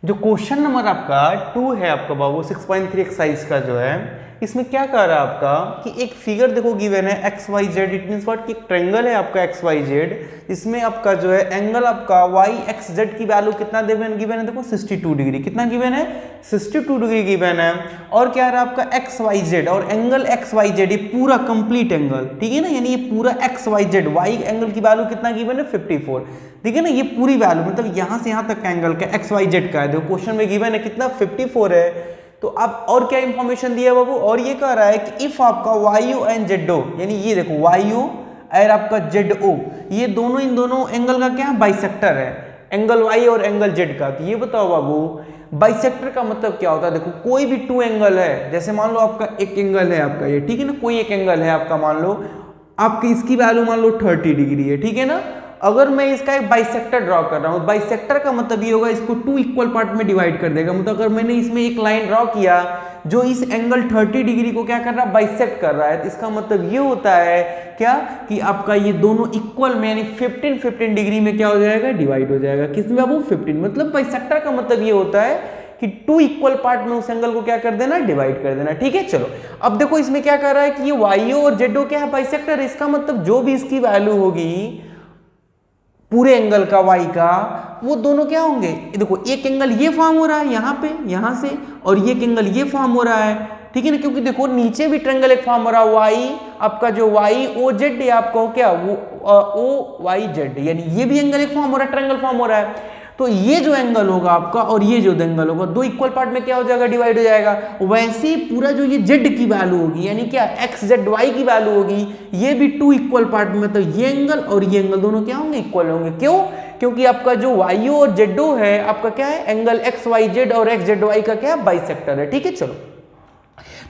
जो question number आपका 2 है आपका बाबू 6.3 एक्सरसाइज का जो है, इसमें क्या कह रहा है आपका कि एक फिगर देखो गिवन है X Y Z, it means what कि एक ट्रायंगल है आपका एक्स वाई जेड, इसमें आपका जो है एंगल आपका वाई एक्स जेड की वैल्यू कितना गिवन है देखो 62 डिग्री, कितना गिवन है 62 डिग्री गिवन है। और क्या रहा आपका एक्स वाई जेड और एंगल एक्स वाई जेड, ये पूरा कंप्लीट एंगल, ठीक है ना, यानी ये पूरा X Y Z Y angle की वैल्यू कितना गिवन है 54, ठीक है ना, ये पूरी वैल्यू मतलब यहां से यहां तक का एंगल का एक्स वाई जेड का है, देखो क्वेश्चन में गिवन है कितना 54 है। तो अब और क्या इंफॉर्मेशन दिया बाबू, और ये कह रहा है कि इफ आपका Y O and Z O, यानी ये देखो वाई ओ और आपका जेड ओ, ये दोनों इन दोनों एंगल का क्या बाइसेक्टर है, एंगल वाई और एंगल जेड का। तो ये बताओ बाबू बाइसेक्टर का मतलब क्या होता है, देखो कोई भी टू एंगल है, जैसे मान लो आपका एक एंगल है आपका ये, ठीक है ना, कोई एक एंगल है आपका, मान लो आपकी इसकी वैल्यू मान लो 30 डिग्री है, ठीक है ना। अगर मैं इसका एक बाइसेक्टर ड्रॉ कर रहा हूं, बाइसेक्टर का मतलब ये होगा इसको टू इक्वल पार्ट में डिवाइड कर देगा, मतलब अगर मैंने इसमें एक लाइन ड्रॉ किया जो इस एंगल 30 डिग्री को क्या कर रहा है बाइसेक्ट कर रहा है, तो इसका मतलब ये होता है क्या कि आपका ये दोनों इक्वल में यानी 15 डिग्री में क्या हो जाएगा डिवाइड हो जाएगा, किसमें बाबू 15, मतलब बाइसेक्टर का मतलब ये होता है कि टू इक्वल पार्ट में उस एंगल को क्या कर देना डिवाइड कर देना, ठीक है। चलो अब देखो इसमें क्या कर रहा है कि ये वाईओ और जेडओ क्या है बाइसेक्टर, इसका मतलब जो भी इसकी वैल्यू होगी पूरे एंगल का y का, वो दोनों क्या होंगे, देखो एक एंगल ये फॉर्म हो रहा है यहाँ पे यहाँ से, और ये एंगल ये फॉर्म हो रहा है, ठीक है ना, क्योंकि देखो नीचे भी ट्रायंगल एक फॉर्म हो रहा है y आपका जो y o z आपका हो क्या वो o y z, यानी ये भी एंगल एक फॉर्म हो रहा है, ट्रायंगल फॉर्म हो रहा है। तो ये जो एंगल होगा आपका और ये जो एंगल होगा दो इक्वल पार्ट में क्या हो जाएगा डिवाइड हो जाएगा। वैसे ही पूरा जो ये z की वैल्यू होगी यानी क्या x z y की वैल्यू होगी, ये भी टू इक्वल पार्ट में, तो ये एंगल और ये एंगल दोनों क्या होंगे इक्वल होंगे। क्यों? क्योंकि आपका जो YO और ZO है आपका क्या है एंगल XYZ और XZY का क्या है बाइसेक्टर है, ठीक है। चलो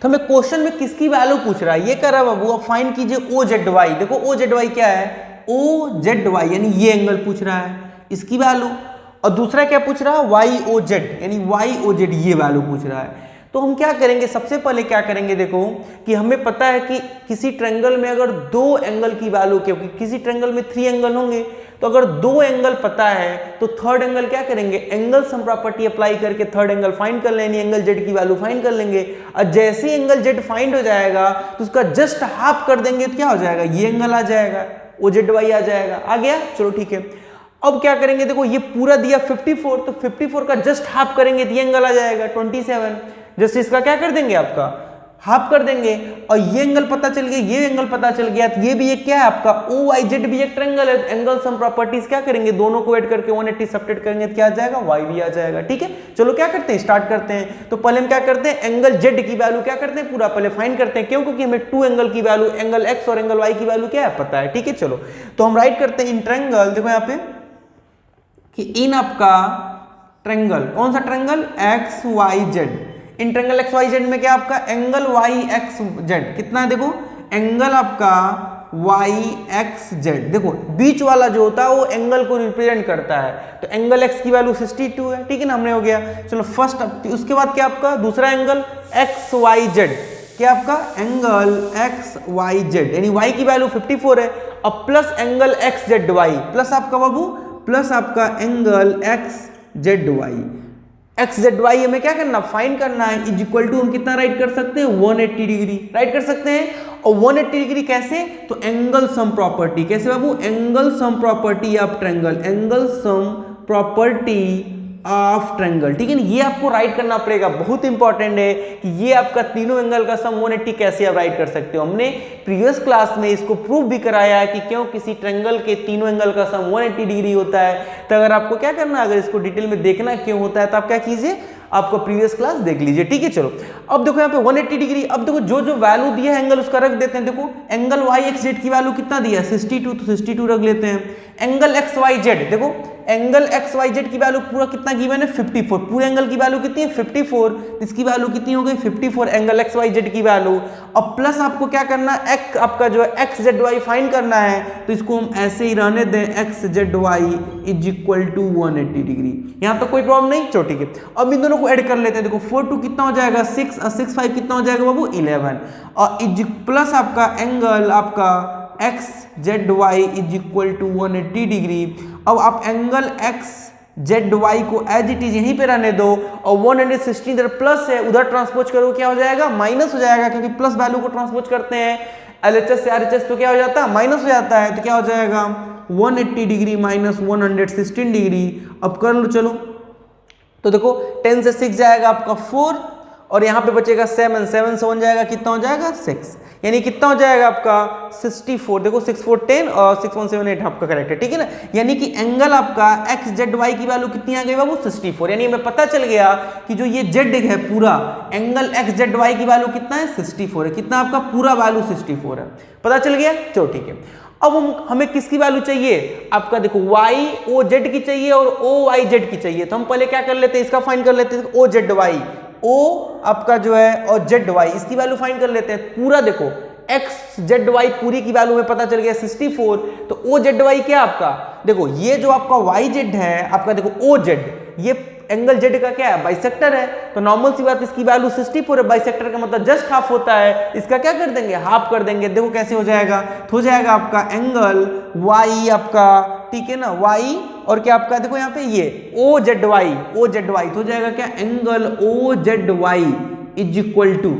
तो हमें क्वेश्चन में किसकी वैल्यू पूछ रहा है, ये कर रहा है बाबू, अब फाइंड कीजिए OZY, देखो OZY क्या है OZY यानी ये एंगल पूछ रहा है इसकी वैल्यू, और दूसरा क्या पूछ रहा है YOZ यानी YOZ ये वैल्यू पूछ रहा है। तो हम क्या करेंगे, सबसे पहले क्या करेंगे, देखो कि हमें पता है कि किसी ट्रायंगल में अगर दो एंगल की वैल्यू, क्योंकि किसी ट्रायंगल में 3 एंगल होंगे, तो अगर दो एंगल पता है तो थर्ड एंगल क्या करेंगे एंगल सम प्रॉपर्टी अप्लाई करके थर्ड एंगल फाइंड कर लेंगे, एंगल जेड की वैल्यू फाइंड कर लेंगे, और जैसे ही एंगल जेड फाइंड हो जाएगा तो उसका जस्ट हाफ कर देंगे तो क्या हो जाएगा ये एंगल आ जाएगा OZY आ जाएगा, आ गया। चलो ठीक है, अब क्या करेंगे, देखो ये पूरा दिया 54, तो 54 का जस्ट हाफ करेंगे तो ये एंगल आ जाएगा 27, जस्ट इसका क्या कर देंगे आपका हाफ कर देंगे, और ये एंगल पता चल गया ये एंगल पता चल गया, तो ये भी एक क्या है आपका OYZ भी एक ट्रायंगल है, एंगल सम प्रॉपर्टीज क्या करेंगे दोनों को ऐड करके 180 सब्ट्रैक्ट करेंगे तो क्या आ जाएगा y भी आ जाएगा, ठीक है। चलो क्या करते हैं स्टार्ट करते हैं, तो पहले हम क्या करते हैं एंगल z की वैल्यू क्या करते हैं पूरा पहले फाइंड करते हैं, क्यों क्योंकि हमें टू एंगल की वैल्यू एंगल x और एंगल y की वैल्यू क्या है पता है, ठीक है। चलो तो हम राइट करते हैं इन ट्रायंगल, देखो यहाँ पे कि इन आपका ट्रायंगल कौन सा triangle XYZ, in triangle XYZ में क्या आपका एंगल YXZ कितना है, देखो एंगल आपका YXZ, देखो बीच वाला जो होता है वो एंगल को रिप्रेजेंट करता है, तो एंगल x की वैल्यू 62 है, ठीक है ना, हमने हो गया। चलो फर्स्ट, उसके बाद क्या आपका दूसरा एंगल XYZ, क्या आपका एंगल XYZ यानी y की वैल्यू 54 है, अब प्लस एंगल XZY प्लस आपका बाबू प्लस आपका एंगल XZY हमें क्या करना फाइंड करना है, इज इक्वल टू हम कितना राइट कर सकते हैं 180 डिग्री राइट कर सकते हैं, और 180 डिग्री कैसे, तो एंगल सम प्रॉपर्टी, कैसे बाबू angle sum property of triangle, angle sum property of triangle, ठीक है ना, ये आपको राइट करना पड़ेगा, बहुत इंपॉर्टेंट है कि ये आपका तीनों एंगल का सम 180 कैसे आप राइट कर सकते हो। हमने प्रीवियस क्लास में इसको प्रूव भी कराया है कि क्यों किसी ट्रायंगल के तीनों एंगल का सम 180 डिग्री होता है। तो अगर आपको क्या करना है, अगर इसको डिटेल में देखना क्यों होता है तो आप क्या कीजिए आपको प्रीवियस क्लास देख लीजिए, ठीक है। चलो अब देखो यहाँ पे 180 डिग्री, अब देखो जो जो वैल्यू दिया है एंगल उसका रख देते हैं, देखो एंगल YXZ की वैल्यू कितना दिया है 62, तो 62 रख लेते हैं। एंगल XYZ, देखो एंगल XYZ की वैल्यू पूरा कितना गिवन है 54, पूरे एंगल की वैल्यू कितनी है 54, इसकी वैल्यू कितनी हो गई 54 एंगल XYZ की वैल्यू, अब प्लस आपको क्या करना है x आपका जो है XZY फाइंड करना है, तो इसको हम ऐसे ही रहने दें XZY is equal to 180 degree, यहाँ तो कोई प्रॉब्लम नहीं। चलो ठीक है, अब इन दोनों को ऐड कर लेते हैं, देखो 4 2 कितना हो जाएगा 6 और 6 5 कितना हो जाएगा बाबू 11, और इज प्लस आपका एंगल आपका XZY is equal to 180 degree. अब आप एंगल जेड वाई को एज इट इज यहीं पे रहने दो, और 116 इधर प्लस है, उधर ट्रांसपोज करो क्या हो जाएगा, माइनस हो जाएगा, क्योंकि प्लस वैल्यू को ट्रांसपोज करते हैं एलएचएस से आरएचएस तो क्या हो जाता है, माइनस हो जाता है, तो क्या हो जाएगा 180 डिग्री माइनस 116 डिग्री। अब कर लो चलो, तो देखो 10 से 6 जाएगा आपका 4, और यहाँ पे बचेगा 7, 7 से 1 जाएगा, कितना हो जाएगा 6, यानी कितना हो जाएगा आपका 64। देखो 6 4 10 और 6 1 7 8 आपका करेक्ट है, ठीक है ना। यानी कि एंगल आपका एक्स जेड वाई की वैल्यू कितनी आ गई बाबू 64, यानी हमें पता चल गया कि जो ये जेड है पूरा एंगल एक्स जेड वाई की वैल्यू कितना है 64 है, कितना आपका पूरा वैल्यू 64 है, पता चल गया। चलो ठीक है, अब हमें किसकी वैल्यू चाहिए, आपका देखो वाई ओ जेड की चाहिए और ओ वाई जेड की चाहिए, तो हम पहले क्या कर लेते हैं, इसका फाइंड कर लेते हैं, ओ जेड वाई, ओ आपका जो है और जेड वाई, इसकी वैल्यू फाइंड कर लेते हैं। पूरा देखो एक्स जेड वाई पूरी की वैल्यू में पता चल गया 64, तो ओ जेड वाई क्या आपका, देखो ये जो आपका वाई जेड है आपका, देखो ओ जेड ये एंगल जेड का क्या है, बाइसेक्टर है, तो नॉर्मल सी बात इसकी वैल्यू 64 है, बाइसेक्टर का मतलब जस्ट हाफ होता है, इसका क्या कर देंगे, हाफ कर देंगे। देखो कैसे हो जाएगा, तो हो जाएगा आपका एंगल वाई आपका, ठीक है ना, वाई और क्या आपका देखो यहाँ पे ये O Z Y, O Z Y तो हो जाएगा क्या, angle O Z Y is equal to,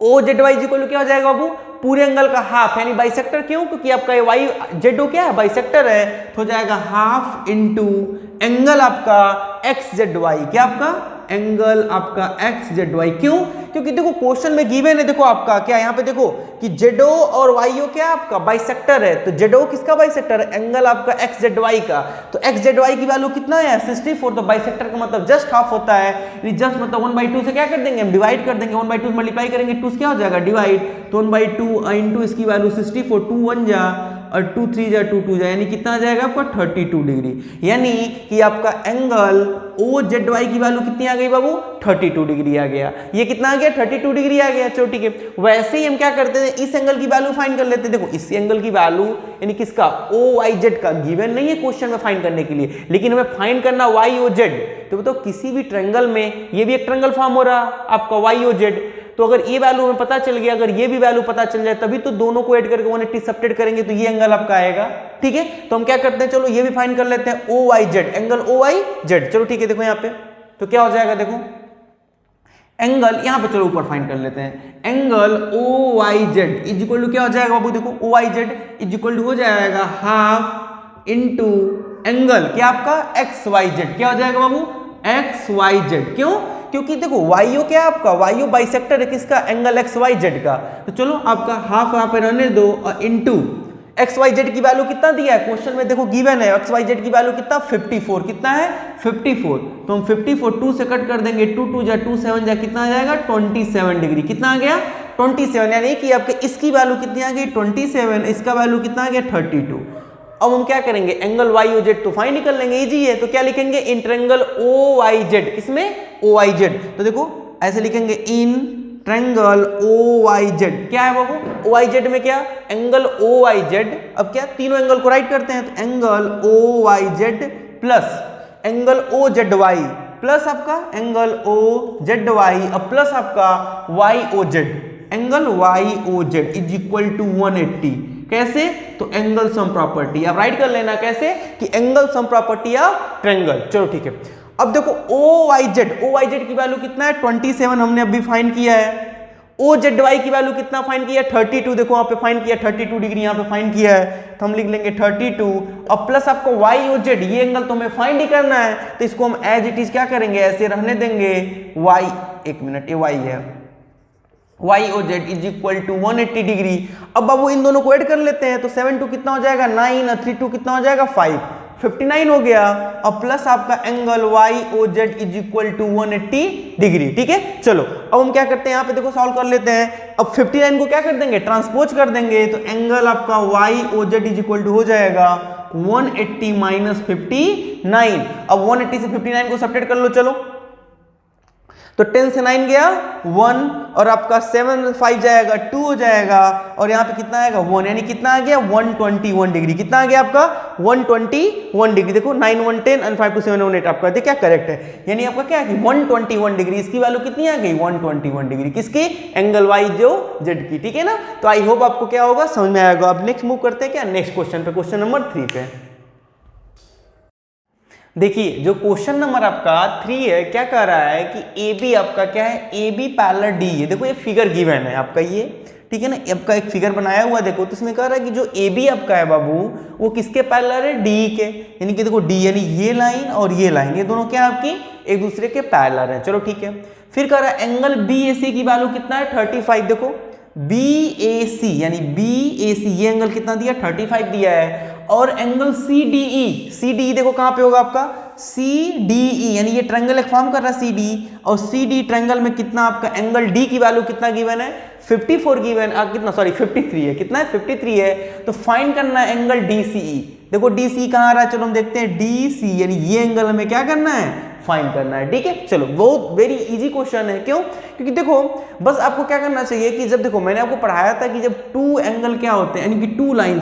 O Z Y is equal to क्या हो जाएगा बाबू, पूरे एंगल का हाफ, यानी बाइसेक्टर, क्यों, क्योंकि आपका ये वाई जेड क्या है, बाइसेक्टर है, तो हो जाएगा हाफ इनटू एंगल आपका एक्स जेड वाई, क्या आपका एंगल आपका एक्स जेड वाई, क्यों, क्योंकि देखो क्वेश्चन में गिवन है, देखो आपका क्या यहाँ पे देखो कि जेडो और वाईओ क्या आपका बाइसेक्टर है, तो जेडो किसका बाइसेक्टर है, एंगल आपका एक्स जेड वाई का, तो एक्स जेड वाई की वैल्यू कितना है 64, तो बाइसेक्टर का मतलब जस्ट हाफ होता है, जस्ट मतलब 1/2 से क्या कर देंगे हम डिवाइड कर देंगे, 1/2 से मल्टीप्लाई करेंगे, 2 से क्या हो जाएगा डिवाइड, तो 1/2 इंटू इसकी वैल्यू 64, 2 1 जा और 2 3 जा 2 2 जा, यानी कितना आ जाएगा आपका 32 डिग्री, यानी कि आपका एंगल ओ जेड वाई की वैल्यू कितनी आ गई बाबू 32 डिग्री आ गया, ये कितना आ गया 32 डिग्री आ गया। चलो ठीक है, वैसे ही हम क्या करते हैं, इस एंगल की वैल्यू फाइंड कर लेते हैं। देखो इस एंगल की वैल्यू यानी किसका, ओ वाई जेड का, गिवन नहीं है क्वेश्चन में फाइंड करने के लिए, लेकिन हमें फाइंड करना वाई ओ जेड, तो बताओ किसी भी ट्रायंगल में ये भी एक ट्रायंगल फॉर्म हो रहा आपका वाई ओ जेड, तो अगर ये वैल्यू हमें पता चल गया, अगर ये भी वैल्यू पता चल जाए, तभी तो दोनों को ऐड करके 180 सब्ट्रैक्ट करेंगे तो ये एंगल आपका आएगा, ठीक है। तो हम क्या करते हैं, चलो ये भी फाइंड कर लेते हैं, O Y Z, angle O Y Z, चलो ठीक है। देखो यहाँ पे तो क्या हो जाएगा, देखो एंगल यहाँ पे, चलो ऊपर फाइंड कर लेते हैं, angle O Y Z is equal to क्या हो जाएगा बाबू, देखो O Y Z is equal to हो जाएगा हाफ इंटू एंगल क्या आपका एक्स वाई जेड, क्या हो जाएगा बाबू एक्स वाई जेड, क्यों, क्योंकि देखो वाईओ क्या है आपका, वाईओ बाइसेक्टर है किसका, एंगल एक्स वाई जेड का, तो चलो आपका हाफ यहाँ पे रहने दो और इनटू एक्स वाई जेड की वैल्यू कितना दिया है क्वेश्चन में, देखो गिवन है एक्स वाई जेड की वैल्यू कितना 54, कितना है 54, तो हम 54 2 से कट कर देंगे, 2 2 जा 2 7 जा, कितना आ जाएगा 27 डिग्री, कितना आ गया 27, यानी कि आपके इसकी वैल्यू कितनी आ गई 27, इसका वैल्यू कितना आ गया 32। अब हम क्या करेंगे, एंगल वाई ओ जेड तो फाइंड कर लेंगे, इजी है, तो क्या लिखेंगे in triangle O Y Z, किसमें ओ वाई जेड, तो देखो ऐसे लिखेंगे in triangle O Y Z, क्या है बाबू ओ वाई जेड में क्या एंगल ओ वाई जेड, अब क्या तीनों एंगल को राइट करते हैं, तो angle O Y Z plus angle O Z Y plus आपका एंगल ओ जेड वाई, अब प्लस आपका Y O Z, angle Y O Z is equal to 180, कैसे, तो एंगल सम प्रॉपर्टी, आप राइट कर लेना कैसे कि angle sum property of triangle. चलो ठीक है, अब देखो ओ वाई जेड की वैल्यू कितना है 27 हमने अभी फाइंड किया है, ओ जेड वाई की वैल्यू कितना फाइंड किया 32, देखो यहाँ पे फाइंड किया 32 डिग्री यहाँ पे फाइंड किया है, तो हम लिख लेंगे 32 और प्लस आपको वाई ओ जेड, ये एंगल तो हमें फाइंड ही करना है, तो इसको हम एज इट इज क्या करेंगे ऐसे रहने देंगे, वाई एक मिनट ये वाई है, Y O Z is equal to 180 degree. अब बाबू इन दोनों को ऐड कर लेते हैं, तो 7 2 कितना हो जाएगा 9 और 3 2 कितना हो जाएगा 5, 59 हो गया, और प्लस आपका angle Y O Z is equal to 180 degree, ठीक है। चलो अब हम क्या करते हैं यहाँ पे देखो सॉल्व कर लेते हैं, अब 59 को क्या कर देंगे ट्रांसपोज कर देंगे, तो एंगल आपका Y O Z is equal to हो जाएगा 180 माइनस 59, अब 180 से 59 को सब्ट्रैक्ट कर लो, चलो तो 10 से 9 गया 1 और आपका 7 5 जाएगा 2 हो जाएगा, और यहाँ पे कितना आएगा 1, यानी कितना आ गया 121 डिग्री, कितना आ गया आपका 121 डिग्री, देखो 9 1 10 and 5 2 7 1 8 आपका क्या करेक्ट है, यानी आपका क्या है कि 121 डिग्री, इसकी वैल्यू कितनी आ गई 121 डिग्री, किसकी एंगल वाई जो जेड की, ठीक है ना। तो आई होप आपको क्या होगा समझ में आएगा। अब नेक्स्ट मूव करते हैं क्या नेक्स्ट क्वेश्चन पे, क्वेश्चन नंबर 3 पे। देखिए जो क्वेश्चन नंबर आपका 3 है, क्या कह रहा है कि ए बी आपका क्या है, ए बी पैरेलल डी है। देखो ये फिगर गिवन है आपका ये, ठीक है ना, आपका एक फिगर बनाया हुआ देखो, तो इसमें कह रहा है कि जो ए बी आपका है बाबू वो किसके पैरेलल है, डी के, यानी कि देखो डी यानी ये लाइन और ये लाइन, ये दोनों क्या आपकी एक दूसरे के पैरेलल है। चलो ठीक है, फिर कह रहा है एंगल बी ए सी की वैल्यू कितना है 35। देखो बी ए सी यानी बी ए सी ये एंगल कितना दिया 35 दिया है, और एंगल सी डी ई देखो कहां पे होगा आपका सी डी ई, यानी ये ट्रायंगल एक फॉर्म कर रहा है सी डी, और सी डी ट्रायंगल में कितना आपका एंगल डी की वैल्यू कितना गिवन है 54 गिवन, कितना सॉरी 53 है, कितना है 53 है। तो फाइंड करना है एंगल डी सी ई। देखो डी सी कहां आ रहा है, चलो हम देखते हैं डी सी यानी ये एंगल हमें क्या करना है फाइंड करना है, ठीक है। चलो बहुत वेरी इजी क्वेश्चन है, क्यों, क्योंकि देखो बस आपको क्या करना चाहिए कि जब देखो मैंने आपको पढ़ाया था कि जब टू एंगल क्या होते हैं, यानी कि टू लाइन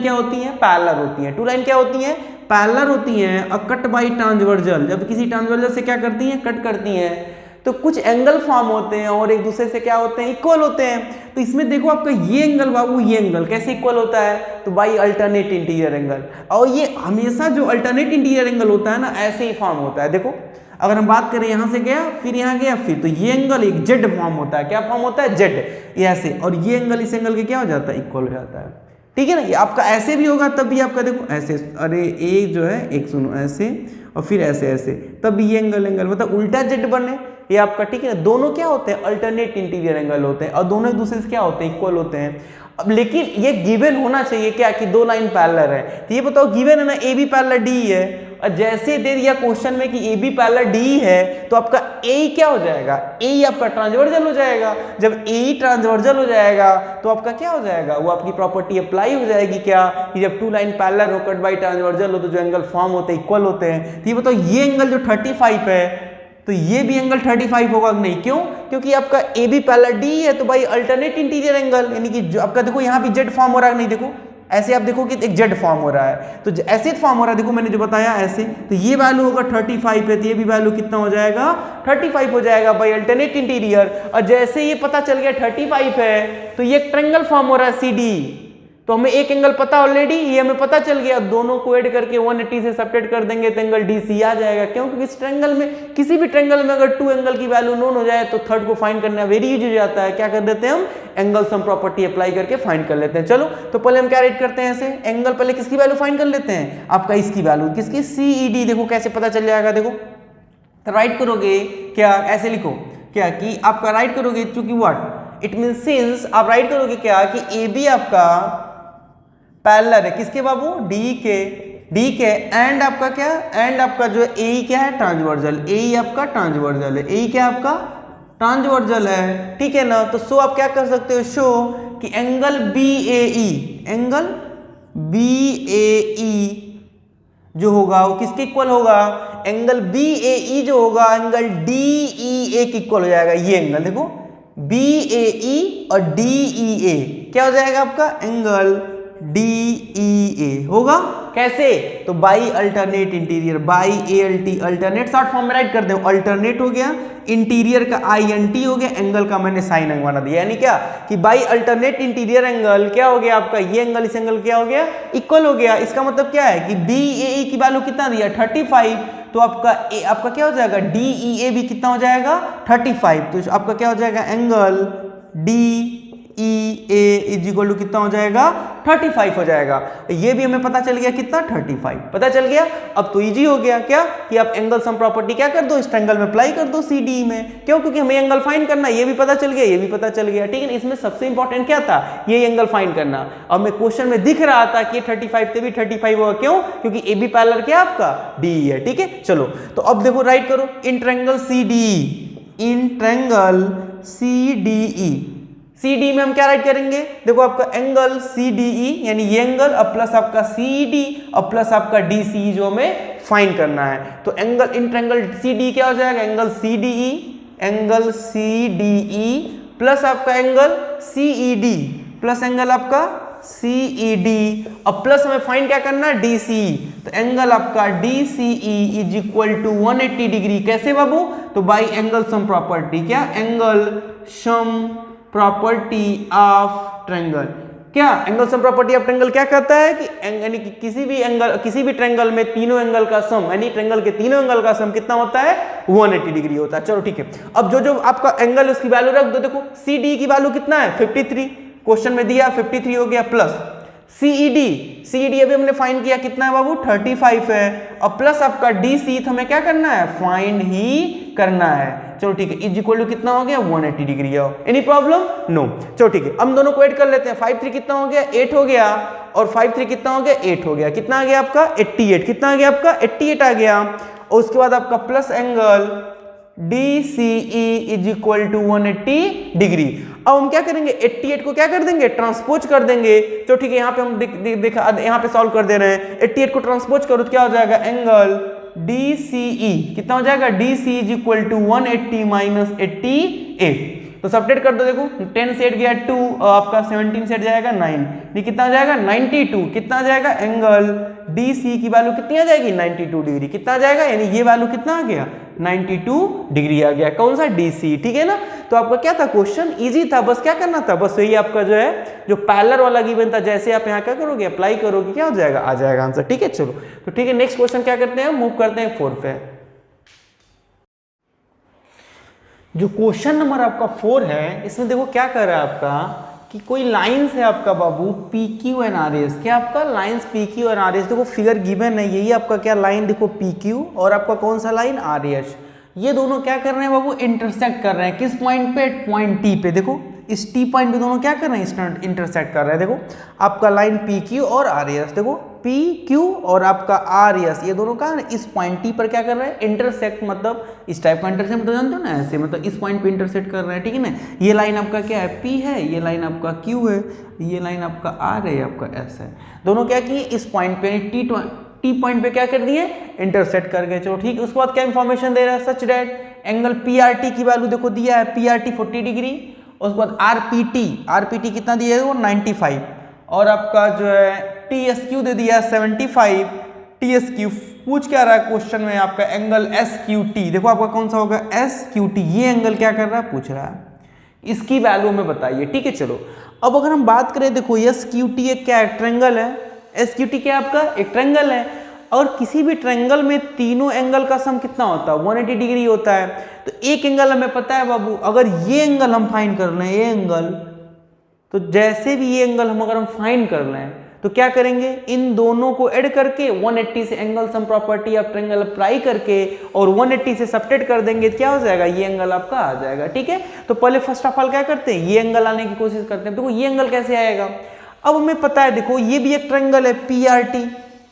क्या होती है पैरेलल होती है, टू लाइन क्या होती है पैरेलल होती हैं, और कट बाई ट्रांसवर्जल, जब किसी ट्रांसवर्जल से क्या करती हैं कट करती हैं, तो कुछ एंगल फॉर्म होते हैं और एक दूसरे से क्या होते हैं इक्वल होते हैं। तो इसमें देखो आपका ये एंगल बाबू ये एंगल कैसे इक्वल होता है, तो बाई अल्टरनेट इंटीरियर एंगल, और ये हमेशा जो अल्टरनेट इंटीरियर एंगल होता है ना ऐसे ही फॉर्म होता है। देखो अगर हम बात करें यहाँ से गया फिर यहाँ गया फिर, तो ये एंगल एक जेड फॉर्म होता है, क्या फॉर्म होता है जेड, ये ऐसे, और ये एंगल इस एंगल के क्या हो जाता है इक्वल हो जाता है, ठीक है ना। ये आपका ऐसे भी होगा तब भी आपका देखो ऐसे, अरे एक जो है एक सुनो ऐसे और फिर ऐसे ऐसे, तब ये एंगल मतलब उल्टा जेड बने ये आपका, ठीक है ना। दोनों क्या होते हैं अल्टरनेट इंटीरियर एंगल होते हैं, और दोनों एक दूसरे से क्या होते हैं इक्वल होते हैं। अब लेकिन ये गिवन होना चाहिए क्या कि दो लाइन पैरेलल है, तो ये बताओ गिवन है ना ए बी पैरेलल डी है, और जैसे दे दिया क्वेश्चन में कि ए बी पैरेलल डी है तो आपका ए क्या हो जाएगा, ए आपका ट्रांसवर्जल हो जाएगा। जब ए ट्रांसवर्जल हो जाएगा तो आपका क्या हो जाएगा, वो आपकी प्रॉपर्टी अप्लाई हो जाएगी क्या कि जब टू लाइन पैरेलल हो कट बाई ट्रांसवर्जल हो तो जो एंगल फॉर्म होते हैं इक्वल होते हैं। तो ये बताओ ये एंगल जो 35 है तो ये भी एंगल 35 होगा नहीं, क्यों, क्योंकि आपका ए बी पैरेलल डी है, तो भाई अल्टरनेट इंटीरियर एंगल, यानी कि जो आपका देखो यहाँ भी जेड फॉर्म हो रहा है, नहीं देखो ऐसे आप देखो कि एक जेड फॉर्म हो रहा है, तो ऐसे फॉर्म हो रहा है, देखो मैंने जो बताया ऐसे, तो ये वैल्यू होगा 35 है, तो ये भी वैल्यू कितना हो जाएगा 35 हो जाएगा भाई अल्टरनेट इंटीरियर। और जैसे ये पता चल गया 35 है तो ये एक ट्रायंगल फॉर्म हो रहा है सी डी, तो हमें एक एंगल पता ऑलरेडी, ये हमें पता चल गया, दोनों को ऐड करके 180 से सब्ट्रैक्ट कर देंगे तो एंगल डीसी आ जाएगा। क्यों, क्योंकि इस ट्रायंगल में किसी भी ट्रायंगल में अगर टू एंगल की वैल्यू नोन हो जाए तो थर्ड को फाइंड करना वेरी इजी हो जाता है। क्या कर देते हैं हम एंगल सम प्रॉपर्टी अप्लाई करके फाइंड कर लेते हैं। चलो तो पहले हम क्या राइट करते हैं ऐसे, एंगल पहले किसकी वैल्यू फाइंड कर लेते हैं, आपका इसकी वैल्यू किसकी सीईडी, देखो कैसे पता चल जाएगा। देखो तो राइट करोगे क्या, ऐसे लिखो क्या कि आपका राइट करोगे चूंकि व्हाट इट मीन सिंस, आप राइट करोगे क्या कि ए बी आपका पैरेलल है किसके बाबू डी के एंड आपका क्या, एंड आपका जो ए क्या है ट्रांसवर्जल, ए आपका ट्रांसवर्जल है, ए क्या आपका ट्रांसवर्जल है, ठीक है ना। तो सो आप क्या कर सकते हो, शो कि एंगल बी ए ई जो होगा वो किसके इक्वल होगा, एंगल बी ए ई जो होगा एंगल डी ई ए के इक्वल हो जाएगा। ये एंगल देखो बी ए ई और डी ई ए क्या हो जाएगा आपका एंगल डी ई ए होगा, कैसे, तो by alternate interior, by A L T alternate short form में राइट कर दे, अल्टरनेट हो गया, इंटीरियर का आई एन टी हो गया, एंगल का मैंने साइन अंग बना दिया, यानी क्या कि बाई अल्टरनेट इंटीरियर एंगल क्या हो गया आपका, ये एंगल इस एंगल क्या हो गया इक्वल हो गया। इसका मतलब क्या है कि बी ए ई की वैल्यू कितना दिया 35, तो आपका क्या हो जाएगा डी ई ए भी कितना हो जाएगा 35, तो आपका क्या हो जाएगा angle D E A is equal to कितना हो जाएगा 35 हो जाएगा। ये भी हमें पता चल गया कितना 35 पता चल गया। अब तो इजी हो गया क्या कि आप एंगल सम प्रॉपर्टी क्या कर दो इस ट्रायंगल में अप्लाई कर दो सी डी में, क्यों, क्योंकि हमें एंगल फाइंड करना, ये भी पता चल गया ये भी पता चल गया, ठीक है। इसमें सबसे इंपॉर्टेंट क्या था, ये एंगल फाइंड करना। अब मैं क्वेश्चन में दिख रहा था कि 35 से भी 35 होगा, क्यों, क्योंकि ए बी पैरेलल क्या आपका डी है, ठीक है। चलो तो अब देखो राइट करो in triangle C D E, C D में हम क्या राइट करेंगे, देखो आपका एंगल सी डी ई यानी ये एंगल और प्लस आपका सी डी और प्लस आपका डी सी जो हमें फाइंड करना है। तो angle in triangle C D क्या हो जाएगा angle C D E plus आपका angle C E D plus angle आपका सी ई डी और प्लस हमें फाइंड क्या करना है डी सी, तो एंगल आपका D C E is equal to 180 degree, कैसे बाबू, तो बाई एंगल सम प्रॉपर्टी, क्या angle sum property of triangle, क्या angle sum property of triangle क्या कहता है कि यानी कि किसी भी ट्रायंगल में तीनों एंगल का सम, यानी ट्रायंगल के तीनों एंगल का सम कितना होता है 180 डिग्री होता है। चलो ठीक है, अब जो आपका एंगल उसकी वैल्यू रख दो। देखो CD की वैल्यू कितना है 53, क्वेश्चन में दिया 53 हो गया, प्लस CED अभी हमने फाइंड किया कितना है बाबू 35 है, और प्लस आपका DC तो हमें क्या करना है फाइंड ही करना है। चलो ठीक है, इज इक्वल टू कितना हो गया 180 डिग्री। Any problem? नो। चलो ठीक है, हम दोनों को ऐड कर लेते हैं। 5 3 कितना हो गया 8 हो गया, और 5 3 कितना हो गया 8 हो गया, कितना आ गया आपका 88, कितना आ गया आपका 88 आ गया। और उसके बाद आपका plus angle DCE is equal to 180 degree. अब हम क्या करेंगे 88 को क्या कर देंगे ट्रांसपोज कर देंगे। तो ठीक है, यहाँ पे हम यहाँ पे सॉल्व कर दे रहे हैं। 88 को ट्रांसपोज करो तो क्या हो जाएगा एंगल DCE कितना हो जाएगा DC is equal to 180 minus 88। तो सब्ट्रैक्ट कर दो। देखो 10 से 8 गया 2, आपका 17 से 8 जाएगा 9, ये कितना आ जाएगा 92, कितना आ जाएगा एंगल DC की वैल्यू कितनी आ जाएगी 92 डिग्री, कितना आ जाएगा, यानी ये वैल्यू कितना आ गया 92 डिग्री आ गया। कौन सा DC, ठीक है ना। तो आपका क्या था क्वेश्चन इजी था, बस क्या करना था, बस यही आपका जो है जो पैरेलल वाला गिवन था, जैसे आप यहाँ क्या करोगे अप्लाई करोगे क्या हो जाएगा आ जाएगा आंसर। ठीक है, चलो तो ठीक है, नेक्स्ट क्वेश्चन क्या करते हैं, मूव करते हैं 4 पे। जो क्वेश्चन नंबर आपका 4 है, इसमें देखो क्या कर रहा है आपका कि कोई लाइंस है आपका बाबू PQ एंड RS। क्या आपका लाइंस PQ और RS, देखो फिगर गिवन है, यही आपका क्या लाइन देखो PQ और आपका कौन सा लाइन RS। ये दोनों क्या कर रहे हैं बाबू इंटरसेक्ट कर रहे हैं, किस पॉइंट पे, पॉइंट T पे। देखो इस T पॉइंट पे दोनों क्या कर रहे हैं इंटरसेक्ट कर रहे हैं। देखो आपका लाइन PQ और RS, देखो PQ और आपका RS, ये दोनों का इस पॉइंट T पर क्या कर रहे हैं इंटरसेक्ट, मतलब इस टाइप का इंटरसेक्ट तो जानते हो ना, ऐसे मतलब इस पॉइंट पे इंटरसेक्ट कर रहे हैं। ठीक है ना, ये लाइन आपका क्या है P है, ये लाइन आपका Q है, ये लाइन आपका R है, आपका S है। दोनों क्या किए इस पॉइंट पे T पॉइंट पे क्या कर दिए इंटरसेक्ट कर गए। चलो ठीक है, उसके बाद क्या इंफॉर्मेशन दे रहा है, सच दैट एंगल PRT की वैल्यू देखो दिया है PRT 40 डिग्री, उसके बाद RPT कितना दिया है वो 95, और आपका जो है TSQ दे दिया 75। TSQ पूछ क्या रहा है क्वेश्चन में आपका एंगल SQT, देखो आपका कौन सा होगा SQT, ये एंगल क्या कर रहा है पूछ रहा है, इसकी वैल्यू में बताइए। ठीक है, चलो अब अगर हम बात करें, देखो SQT एक क्या है ट्रायंगल है, SQT क्या आपका एक ट्रायंगल है, और किसी भी ट्रायंगल में तीनों एंगल का सम कितना होता है 180 डिग्री होता है। तो एक एंगल हमें पता है बाबू, अगर ये एंगल हम फाइंड कर रहे हैं, ये एंगल, तो जैसे भी ये एंगल अगर हम फाइंड कर रहे हैं तो क्या करेंगे इन दोनों को ऐड करके 180 से angle sum property of triangle apply करके और 180 से सब्ट्रैक्ट कर देंगे, क्या हो जाएगा ये एंगल आपका आ जाएगा। ठीक है, तो पहले फर्स्ट ऑफ ऑल क्या करते हैं ये एंगल आने की कोशिश करते हैं। देखो ये एंगल कैसे आएगा, अब हमें पता है देखो ये भी एक ट्रायंगल है PRT,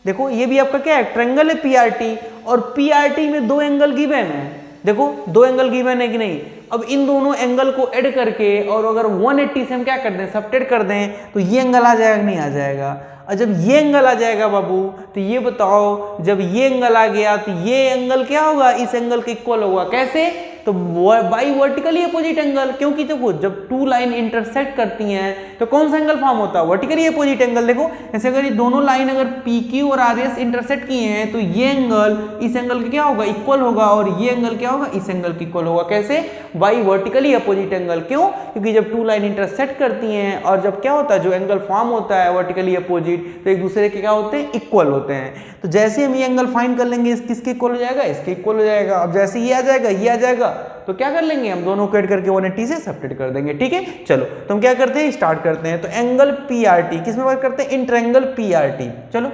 देखो ये भी आपका क्या है ट्रायंगल है PRT, और PRT में दो एंगल गिवन है, देखो दो एंगल गिवन है कि नहीं। अब इन दोनों एंगल को ऐड करके और अगर 180 से हम क्या कर दें सब्ट्रैक्ट कर दें तो ये एंगल आ जाएगा नहीं आ जाएगा। और जब ये एंगल आ जाएगा बाबू तो ये बताओ जब ये एंगल आ गया तो ये एंगल क्या होगा इस एंगल के इक्वल होगा, कैसे, तो बाई वर्टिकली अपोजिट एंगल, क्योंकि देखो जब टू लाइन इंटरसेक्ट करती हैं तो कौन सा एंगल फॉर्म होता है वर्टिकली अपोजिट एंगल। देखो ऐसे अगर ये दोनों लाइन अगर PQ और RS इंटरसेक्ट किए हैं तो ये एंगल इस एंगल के क्या होगा इक्वल होगा, और ये एंगल क्या होगा इस एंगल के इक्वल होगा, कैसे, बाई वर्टिकली अपोजिट एंगल। क्यों, क्योंकि जब टू लाइन इंटरसेक्ट करती हैं और जब क्या होता है जो एंगल फॉर्म होता है वर्टिकली अपोजिट तो एक दूसरे के क्या होते हैं इक्वल होते हैं। तो जैसे हम ये एंगल फाइंड कर लेंगे किसके इक्वल हो जाएगा इसके इक्वल हो जाएगा। अब जैसे ये आ जाएगा ये आ जाएगा तो क्या कर लेंगे हम दोनों को ऐड करके 180 से सब्ट्रैक्ट कर देंगे। ठीक है, चलो तो हम क्या करते हैं स्टार्ट करते हैं। तो एंगल PRT किस में बात करते हैं इन ट्रायंगल PRT। चलो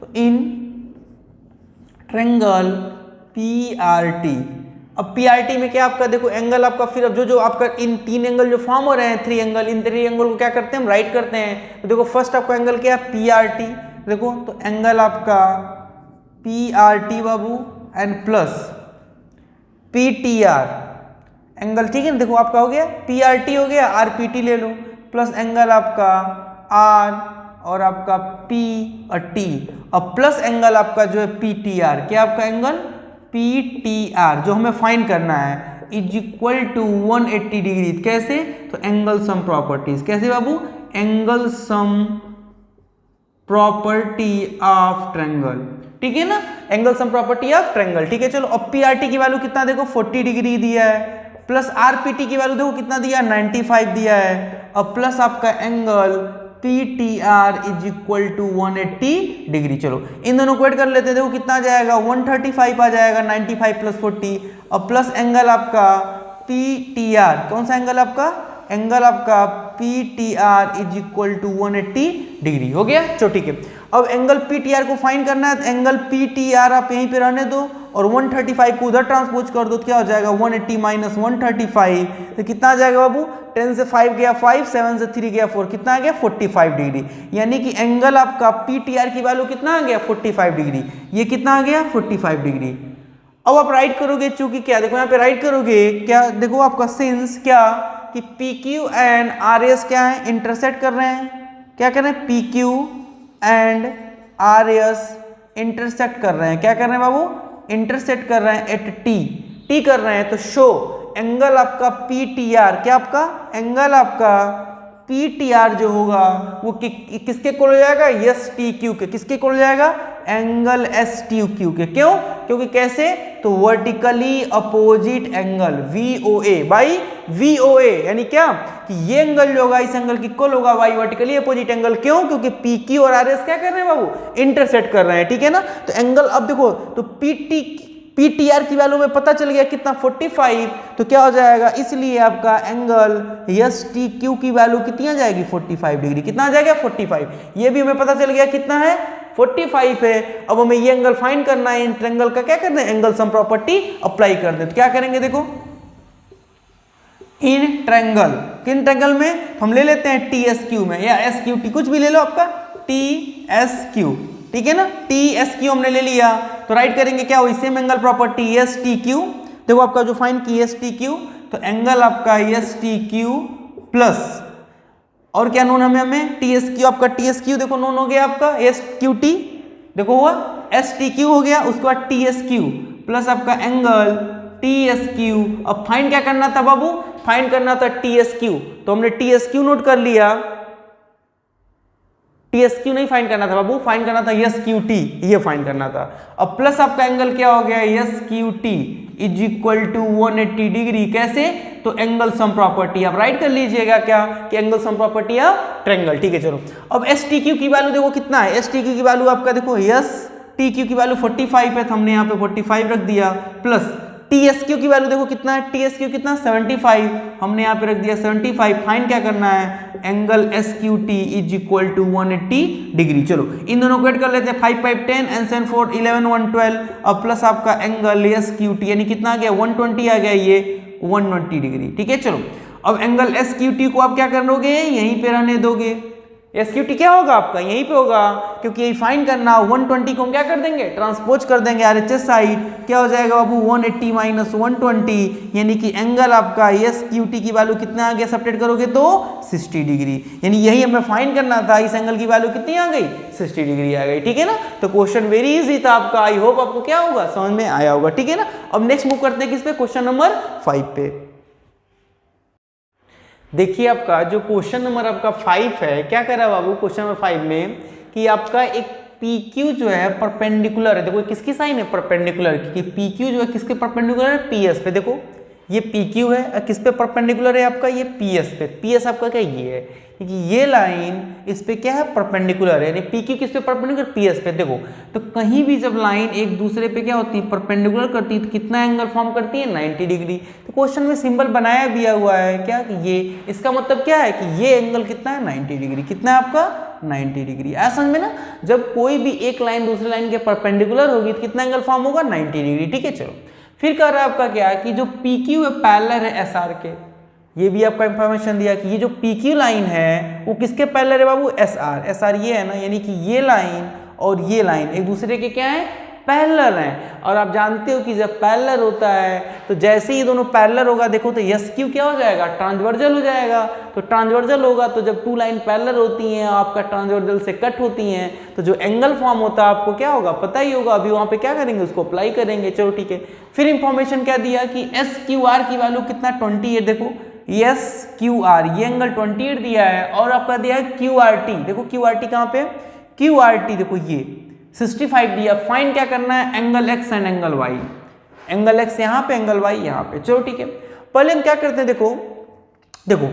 तो इन ट्रायंगल PRT, अब PRT में क्या आपका देखो एंगल आपका फिर अब जो आपका इन तीन एंगल जो फॉर्म हो रहे हैं three angle, in three angle को क्या करते हैं हम राइट करते हैं। तो देखो फर्स्ट आपका एंगल क्या है PRT, देखो तो एंगल आपका PRT Babu and plus PTR angle, ठीक है ना। देखो आपका हो गया PRT हो गया RPT ले लो प्लस एंगल आपका R और आपका P और T और प्लस एंगल आपका जो है PTR, क्या आपका एंगल PTR जो हमें फाइंड करना है इज इक्वल टू 180 डिग्री, कैसे, तो एंगल सम प्रॉपर्टीज, कैसे बाबू angle sum property of triangle, ठीक है ना, angle sum property of triangle. ठीक है, चलो अब PRT की वैल्यू कितना देखो 40 डिग्री दिया है, प्लस RPT की वैल्यू देखो कितना दिया 95 दिया है, और प्लस आपका angle P T R is equal to 180 degree. चलो इन दोनों को ऐड कर लेते हैं, देखो कितना आ जाएगा 135 आ जाएगा, 95 प्लस 40 और प्लस एंगल आपका पी टी आर, कौन सा एंगल आपका, एंगल आपका P T R is equal to 180 degree हो गया। चलो ठीक है, अब एंगल पी टी आर को फाइंड करना है, तो एंगल पी टी आर आप यहीं पे रहने दो और 135 को उधर ट्रांसपोज कर दो, तो क्या हो जाएगा 180 माइनस 135, तो कितना आ जाएगा बाबू, 10 से 5 गया 5, 7 से 3 गया 4, कितना आ गया 45 डिग्री। यानी कि एंगल आपका पी टी आर की वैल्यू कितना आ गया 45 डिग्री, ये कितना आ गया 45 डिग्री। अब आप राइट करोगे, चूंकि क्या देखो यहाँ पे राइट करोगे क्या, देखो आपका सिंस क्या कि P Q and R S क्या है, इंटरसेक्ट कर रहे हैं, क्या कर रहे हैं, P Q and R S intersect कर रहे हैं, क्या कर रहे हैं बाबू, इंटरसेक्ट कर रहे हैं एट टी, टी कर रहे हैं, तो शो एंगल आपका पी टी आर, क्या आपका एंगल आपका पी टी आर जो होगा वो किसके इक्वल हो जाएगा, एस टी क्यू के, किसके इक्वल हो जाएगा, एंगल एस टी क्यू के। क्यों, क्योंकि कैसे, तो vertically opposite angle VOA by VOA, यानी क्या कि ये एंगल जो होगा इस एंगल की इक्वल होगा बाई वर्टिकली अपोजिट एंगल। क्यों, क्योंकि PQ और RS क्या कर रहे हैं बाबू, इंटरसेक्ट कर रहे हैं, ठीक है ना। तो एंगल अब देखो, तो PTR की वैल्यू में पता चल गया कितना 45, तो क्या हो जाएगा, इसलिए आपका एंगल STQ की वैल्यू कितनी आ जाएगी 45 डिग्री, कितना आ जाएगा 45, ये भी हमें पता चल गया कितना है 45 है। अब हमें ये एंगल फाइंड करना है, इन ट्रायंगल का क्या करना है, एंगल सम प्रॉपर्टी अप्लाई कर दे। तो क्या करेंगे, देखो इन ट्रायंगल, किन ट्रायंगल में हम ले लेते हैं TSQ में या SQT, कुछ भी ले लो आपका TSQ, ठीक है ना, TSQ हमने ले लिया, तो राइट करेंगे क्या, वही सेम एंगल प्रॉपर्टी STQ, देखो आपका जो फाइंड की STQ, तो एंगल आपका STQ प्लस और क्या नोन हमें TSQ, आपका TSQ देखो नोन हो गया आपका SQT, देखो हुआ STQ हो गया, उसके बाद TSQ प्लस आपका एंगल TSQ। अब फाइंड क्या करना था बाबू, फाइंड करना था TSQ, तो हमने TSQ नोट कर लिया, TSQ नहीं फाइंड करना था बाबू, फाइंड करना था SQT, ये फाइंड करना था। अब प्लस आपका एंगल क्या हो गया SQT is equal to 180 degree, कैसे, तो एंगल सम प्रॉपर्टी आप राइट कर लीजिएगा क्या कि angle sum property of triangle, ठीक है। चलो अब STQ की वैल्यू देखो कितना है, STQ की वैल्यू आपका देखो STQ की वैल्यू 45 है, तो हमने यहाँ पे 45 रख दिया, प्लस TSQ की वैल्यू देखो कितना है, TSQ कितना 75, हमने यहाँ पे रख दिया 75। फाइंड क्या करना है, angle SQT is equal to 180 degree. चलो इन दोनों को ऐड कर लेते हैं, 5 5 10 एंड 7 4 11 1 12, अब प्लस आपका एंगल SQT यानी कितना आ गया 120 आ गया, ये 120 डिग्री, ठीक है। चलो अब एंगल SQT को आप क्या करोगे, यहीं पे रहने दोगे, SQT क्या होगा आपका यहीं पे होगा, क्योंकि यही फाइंड करना, 120 को हम क्या कर देंगे, ट्रांसपोज कर देंगे RHS साइड, क्या हो जाएगा बाबू 180 माइनस 120, यानी कि एंगल आपका SQT की वैल्यू कितना आ गया, सब्ट्रैक्ट करोगे तो 60 डिग्री, यानी यही हमें फाइंड करना था, इस एंगल की वैल्यू कितनी आ गई 60 डिग्री आ गई, ठीक है ना। तो क्वेश्चन वेरी इजी था आपका, आई होप आपको क्या होगा समझ में आया होगा, ठीक है ना। अब नेक्स्ट मूव करते हैं किस पे, क्वेश्चन नंबर 5 पे। देखिए आपका जो क्वेश्चन नंबर आपका 5 है, क्या कर रहा है बाबू क्वेश्चन नंबर 5 में कि आपका एक PQ जो है परपेंडिकुलर है, देखो किसकी साइन है परपेंडिकुलर, क्योंकि PQ जो है किसके परपेंडिकुलर है, PS पे, देखो ये PQ है, किस पे परपेंडिकुलर है आपका, ये PS पे, PS आपका क्या ये है, क्योंकि ये लाइन इस पे क्या है परपेंडिकुलर है, यानी PQ किस पे परपेंडिकुलर, PS पे। देखो तो कहीं भी जब लाइन एक दूसरे पे क्या होती है परपेंडिकुलर करती है, तो कितना एंगल फॉर्म करती है 90 डिग्री। तो क्वेश्चन में सिंबल बनाया दिया हुआ है क्या कि ये, इसका मतलब क्या है कि ये एंगल कितना है 90 डिग्री, कितना है आपका 90 डिग्री। ऐसा समझ में ना, जब कोई भी एक लाइन दूसरी लाइन के परपेंडिकुलर होगी तो कितना एंगल फॉर्म होगा 90 डिग्री, ठीक है। चलो फिर कर रहा है आपका क्या कि जो PQ है पैरेलल है SR के, ये भी आपका इंफॉर्मेशन दिया कि ये जो PQ लाइन है वो किसके पैरेलल है बाबू, SR ये है ना, यानी कि ये लाइन और ये लाइन एक दूसरे के क्या है पैरेलल हैं। और आप जानते हो कि जब पैरेलल होता है तो जैसे ही दोनों पैरेलल होगा, देखो तो SQ क्या हो जाएगा ट्रांसवर्जल हो जाएगा, तो ट्रांसवर्जल होगा तो जब टू लाइन पैरेलल होती हैं आपका ट्रांसवर्जल से कट होती हैं, तो जो एंगल फॉर्म होता है आपको क्या होगा पता ही होगा, अभी वहाँ पे क्या करेंगे उसको अप्लाई करेंगे। चलो ठीक है, फिर इंफॉर्मेशन क्या दिया कि SQR की वैल्यू कितना 28, देखो SQR ये एंगल 28 दिया है, और आपका दिया है QRT, देखो QRT कहाँ पे, QRT देखो ये 65 दिया। फाइंड क्या करना है angle X and angle Y, angle X यहाँ पे एंगल Y यहाँ पे। चलो ठीक है, पहले हम क्या करते हैं, देखो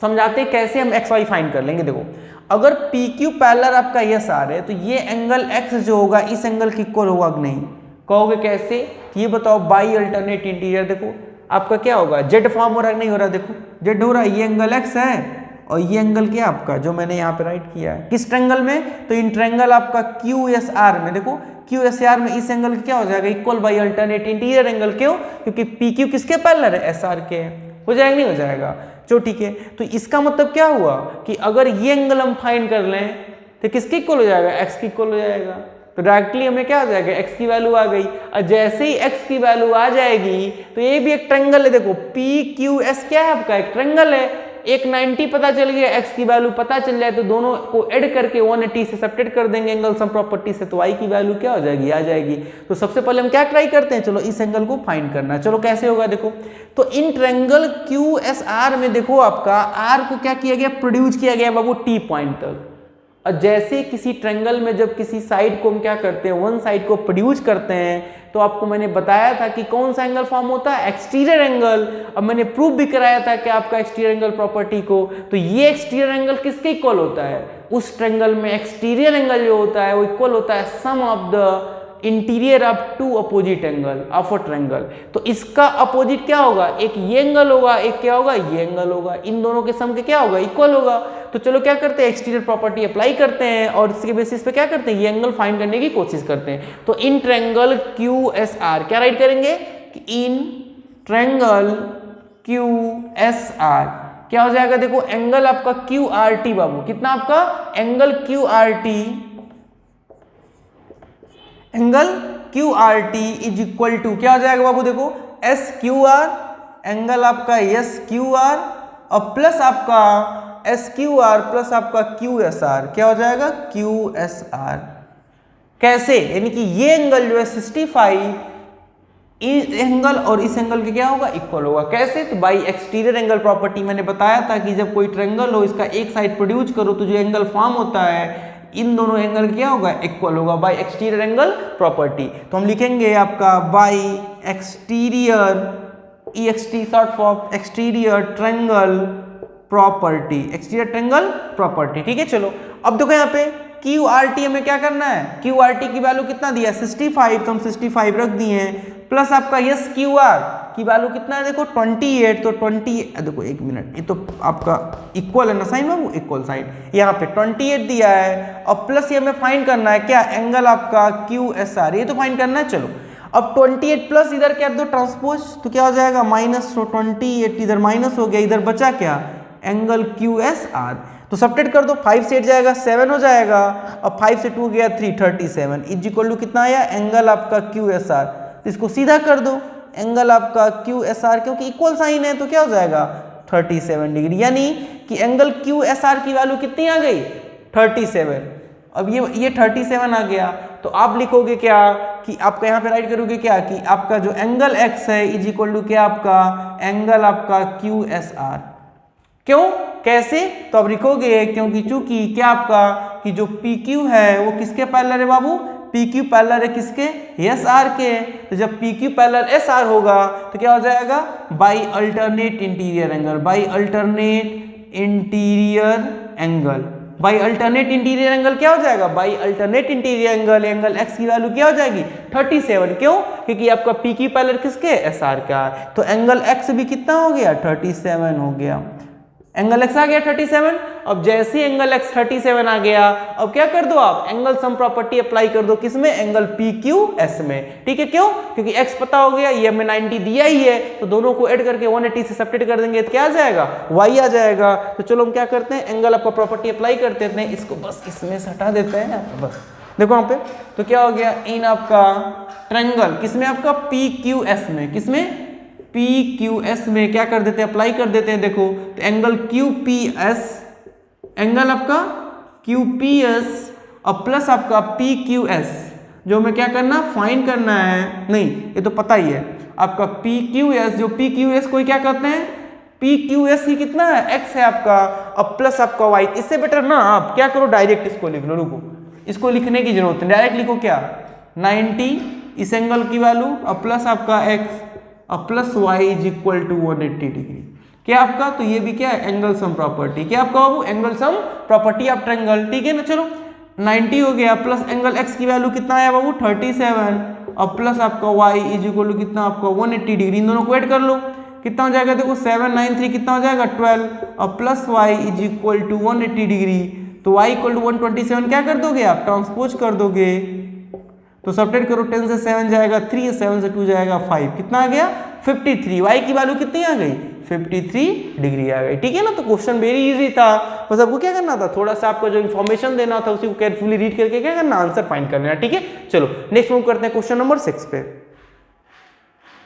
समझाते हैं कैसे हम एक्स वाई फाइंड कर लेंगे। देखो अगर पी क्यू पैरेलल आपका एस आर है तो ये एंगल एक्स जो होगा इस एंगल की इक्वल होगा कि नहीं, कहोगे कैसे, ये बताओ। बाई अल्टरनेट इंटीरियर, देखो आपका क्या होगा, जेड फॉर्म हो रहा है नहीं हो रहा, देखो जेड हो रहा है, ये एंगल एक्स है और ये एंगल क्या आपका जो मैंने यहाँ पे राइट किया है किस ट्रायंगल में, तो इन ट्रायंगल आपका क्यू एस आर में। देखो क्यू एस आर में इस एंगल क्या हो जाएगा, equal by alternate interior angle, क्यों, क्योंकि पी क्यू किसके पैरेलल है, एस आर के, हो जाएगा नहीं हो जाएगा, चलो ठीक है। तो इसका मतलब क्या हुआ कि अगर ये एंगल हम फाइंड कर लें तो किसके इक्वल हो जाएगा, एक्स की इक्वल हो जाएगा। तो डायरेक्टली हमें क्या हो जाएगा, एक्स की वैल्यू आ गई, और जैसे ही एक्स की वैल्यू आ जाएगी तो ये भी एक ट्रायंगल है। देखो पी क्यू एस क्या है आपका, एक ट्रायंगल है, एक 90 पता चल गया, एक्स की वैल्यू पता चल जाए तो दोनों को ऐड करके 180 से सब्ट्रैक्ट कर देंगे एंगल सम प्रॉपर्टी से, तो y की वैल्यू क्या हो जाएगी, आ जाएगी। तो सबसे पहले हम क्या ट्राई करते हैं, चलो इस एंगल को फाइंड करना है। चलो कैसे होगा, देखो तो in triangle Q S are में देखो आपका आर को क्या किया गया, प्रोड्यूस किया गया बाबू टी पॉइंट तक। और जैसे किसी ट्रायंगल में जब किसी साइड को हम क्या करते हैं, वन साइड को प्रोड्यूस करते हैं, तो आपको मैंने बताया था कि कौन सा एंगल फॉर्म होता है, एक्सटीरियर एंगल। अब मैंने प्रूफ भी कराया था कि आपका एक्सटीरियर एंगल प्रॉपर्टी को, तो ये एक्सटीरियर एंगल किसके इक्वल होता है, उस ट्रायंगल में एक्सटीरियर एंगल जो होता है वो इक्वल होता है sum of the interior of two opposite angle of a triangle. तो इसका अपोजिट क्या होगा, एक ये एंगल होगा, एक क्या होगा, ये एंगल होगा, इन दोनों के सम के क्या होगा, इक्वल होगा। तो चलो क्या करते हैं, एक्सटीरियर प्रॉपर्टी अप्लाई करते हैं और इसके बेसिस पे क्या करते हैं, ये एंगल फाइंड करने की कोशिश करते हैं। तो in triangle Q S R क्या राइट करेंगे कि in triangle Q S R क्या हो जाएगा, देखो एंगल आपका क्यू आर टी बाबू, कितना आपका angle Q R T, angle Q R T is equal to क्या हो जाएगा बाबू, देखो एस क्यू आर, एंगल आपका एस क्यू आर और प्लस आपका एस क्यू आर प्लस आपका क्यू एस आर, क्या हो जाएगा क्यू एस आर। कैसे, यानी कि ये एंगल जो है 65 इस एंगल और इस एंगल के क्या होगा, इक्वल होगा। कैसे, तो बाई एक्सटीरियर एंगल प्रॉपर्टी मैंने बताया था कि जब कोई ट्रायंगल हो इसका एक साइड प्रोड्यूस करो तो जो एंगल फॉर्म होता है इन दोनों एंगल क्या होगा, इक्वल होगा बाय एक्सटीरियर एंगल प्रॉपर्टी। तो हम लिखेंगे आपका bye exterior, EXT short form exterior triangle property, exterior triangle property, ठीक है। चलो अब देखो यहाँ पे क्यू आर टी हमें क्या करना है, क्यू आर टी की वैल्यू कितना दिया 65, तो हम 65 रख दिए हैं, प्लस आपका यस क्यू आर की वैल्यू कितना है, देखो 28, तो 20 देखो एक मिनट, ये तो आपका इक्वल है ना साइन बाबू, इक्वल साइन, यहाँ पे 28 दिया है और प्लस ये हमें फाइंड करना है क्या, एंगल आपका क्यू एस आर, ये तो फाइंड करना है। चलो अब 28 प्लस इधर क्या दो ट्रांसपोज, तो क्या हो जाएगा माइनस, तो 28 इधर माइनस हो गया, इधर बचा क्या एंगल क्यू एस आर, तो सब्ट्रैक्ट कर दो, 5 से 8 जाएगा 7 हो जाएगा और 5 से 2 गया 3, 37 इज इक्वल टू कितना आया, एंगल आपका क्यू एस आर। तो इसको सीधा कर दो, एंगल आपका क्यू एस आर क्योंकि इक्वल साइन है तो क्या हो जाएगा 37 डिग्री, यानी कि एंगल क्यू एस आर की वैल्यू कितनी आ गई 37। अब ये 37 आ गया, तो आप लिखोगे क्या कि आपका यहाँ पे राइट करोगे क्या कि आपका जो एंगल एक्स है इज इक्वल टू क्या आपका एंगल आपका क्यू एस आर। क्यों, कैसे, तो अब लिखोगे क्योंकि चूंकि क्या आपका कि जो पी क्यू है वो किसके पैरेलल है बाबू, पी क्यू पैरेलल है किसके, एस आर के। तो जब P Q parallel S R होगा तो क्या हो जाएगा by alternate interior angle, by alternate interior angle, by alternate interior angle क्या हो जाएगा, by alternate interior angle, angle x की वैल्यू क्या हो जाएगी 37। क्यों, क्योंकि आपका पी क्यू पैरेलल किसके, एस आर का, तो एंगल एक्स भी कितना हो गया 37 हो गया, एंगल एक्स आ गया 37। अब जैसे एंगल एक्स 37 आ गया, अब क्या कर दो आप एंगल सम प्रॉपर्टी अप्लाई कर दो किसमें, एंगल पी क्यू एस में, ठीक है। क्यों, क्योंकि एक्स पता हो गया, ये हमें 90 दिया ही है, तो दोनों को ऐड करके 180 से सब्ट्रैक्ट कर देंगे तो क्या आ जाएगा y आ जाएगा। तो चलो हम क्या करते हैं, एंगल आपका प्रॉपर्टी अप्लाई करते हैं, इसको बस इसमें से हटा देते हैं, बस देखो यहाँ पे, तो क्या हो गया इन आपका ट्रायंगल किसमें आपका पी क्यू एस में, किसमें पी क्यू एस में क्या कर देते हैं, अप्लाई कर देते हैं। देखो तो angle Q P S, angle आपका क्यू पी एस और प्लस आपका पी क्यू एस, जो हमें क्या करना फाइंड करना है, नहीं ये तो पता ही है आपका पी क्यू एस, जो पी क्यू एस को क्या कहते हैं, पी क्यू एस ही कितना है एक्स है आपका और प्लस आपका वाई। इससे बेटर ना आप क्या करो डायरेक्ट इसको लिख लो, रुको इसको लिखने की जरूरत है, डायरेक्ट लिखो क्या 90 इस एंगल की वैल्यू और प्लस आपका एक्स और plus Y is equal to 180 degree. क्या आपका, तो ये भी क्या है, एंगल सम प्रॉपर्टी। क्या आपका बाबू, angle sum property of triangle, ठीक है ना। चलो 90 हो गया, प्लस एंगल x की वैल्यू कितना आया बाबू 37, और प्लस आपका y इज इक्वल टू कितना आपका 180 डिग्री, इन दोनों को ऐड कर लो, कितना हो जाएगा देखो 793 कितना हो जाएगा 12, और plus y is equal to 180 degree, तो y इक्वल टू 127 क्या कर दोगे आप, ट्रांसपोज कर दोगे, तो सब्ट्रैक्ट करो, 10 से 7 जाएगा 3, 7 से 2 जाएगा 5, कितना आ गया 53, y की वैल्यू कितनी आ गई 53 डिग्री आ गई, ठीक है ना। तो क्वेश्चन वेरी इजी था, बस आपको क्या करना था, थोड़ा सा आपको जो इन्फॉर्मेशन देना था उसी को केयरफुली रीड करके क्या करना, आंसर फाइंड करना है, ठीक है। चलो नेक्स्ट मूव करते हैं क्वेश्चन नंबर 6 पे।